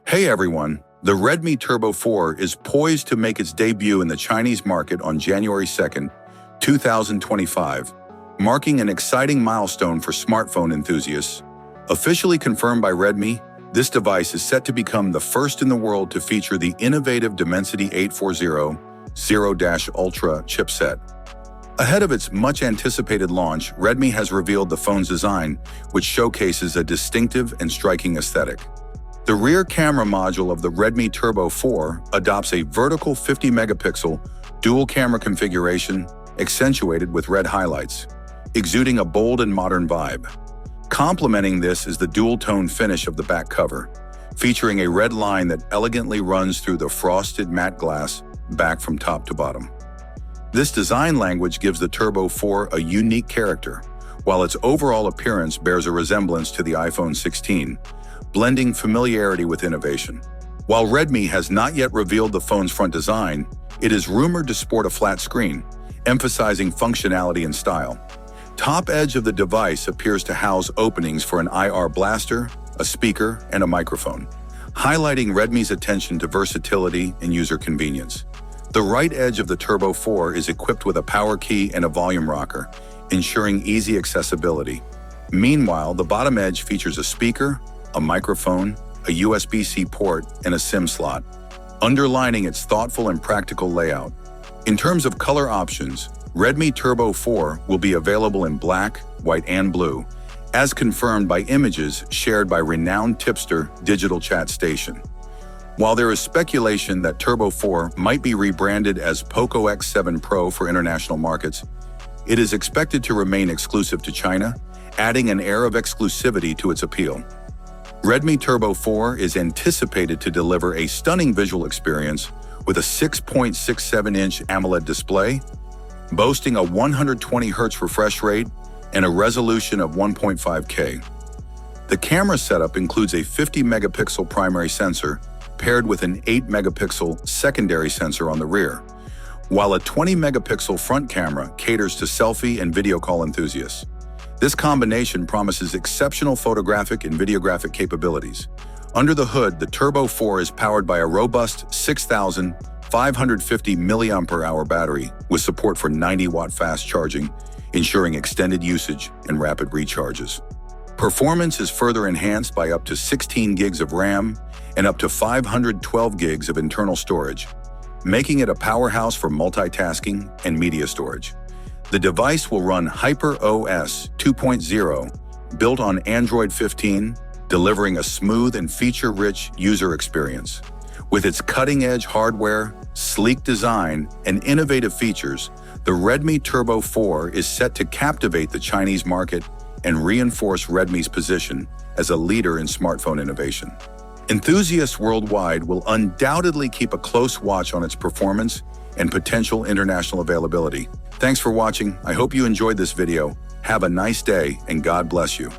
Hey everyone, the Redmi Turbo 4 is poised to make its debut in the Chinese market on January 2nd, 2025, marking an exciting milestone for smartphone enthusiasts. Officially confirmed by Redmi, this device is set to become the first in the world to feature the innovative Dimensity 840 0-Ultra chipset. Ahead of its much-anticipated launch, Redmi has revealed the phone's design, which showcases a distinctive and striking aesthetic. The rear camera module of the Redmi Turbo 4 adopts a vertical 50-megapixel dual-camera configuration accentuated with red highlights, exuding a bold and modern vibe. Complementing this is the dual-tone finish of the back cover, featuring a red line that elegantly runs through the frosted matte glass back from top to bottom. This design language gives the Turbo 4 a unique character, while its overall appearance bears a resemblance to the iPhone 16, blending familiarity with innovation. While Redmi has not yet revealed the phone's front design, it is rumored to sport a flat screen, emphasizing functionality and style. Top edge of the device appears to house openings for an IR blaster, a speaker, and a microphone, highlighting Redmi's attention to versatility and user convenience. The right edge of the Turbo 4 is equipped with a power key and a volume rocker, ensuring easy accessibility. Meanwhile, the bottom edge features a speaker, a microphone, a USB-C port, and a SIM slot, underlining its thoughtful and practical layout. In terms of color options, Redmi Turbo 4 will be available in black, white, and blue, as confirmed by images shared by renowned tipster Digital Chat Station. While there is speculation that Turbo 4 might be rebranded as Poco X7 Pro for international markets, it is expected to remain exclusive to China, adding an air of exclusivity to its appeal. Redmi Turbo 4 is anticipated to deliver a stunning visual experience with a 6.67-inch AMOLED display, boasting a 120 Hz refresh rate and a resolution of 1.5K. The camera setup includes a 50-megapixel primary sensor paired with an 8-megapixel secondary sensor on the rear, while a 20-megapixel front camera caters to selfie and video call enthusiasts. This combination promises exceptional photographic and videographic capabilities. Under the hood, the Turbo 4 is powered by a robust 6,550 mAh battery with support for 90-watt fast charging, ensuring extended usage and rapid recharges. Performance is further enhanced by up to 16 gigs of RAM and up to 512 gigs of internal storage, making it a powerhouse for multitasking and media storage. The device will run HyperOS 2.0, built on Android 15, delivering a smooth and feature-rich user experience. With its cutting-edge hardware, sleek design, and innovative features, the Redmi Turbo 4 is set to captivate the Chinese market and reinforce Redmi's position as a leader in smartphone innovation. Enthusiasts worldwide will undoubtedly keep a close watch on its performance and potential international availability. Thanks for watching. I hope you enjoyed this video. Have a nice day, and God bless you.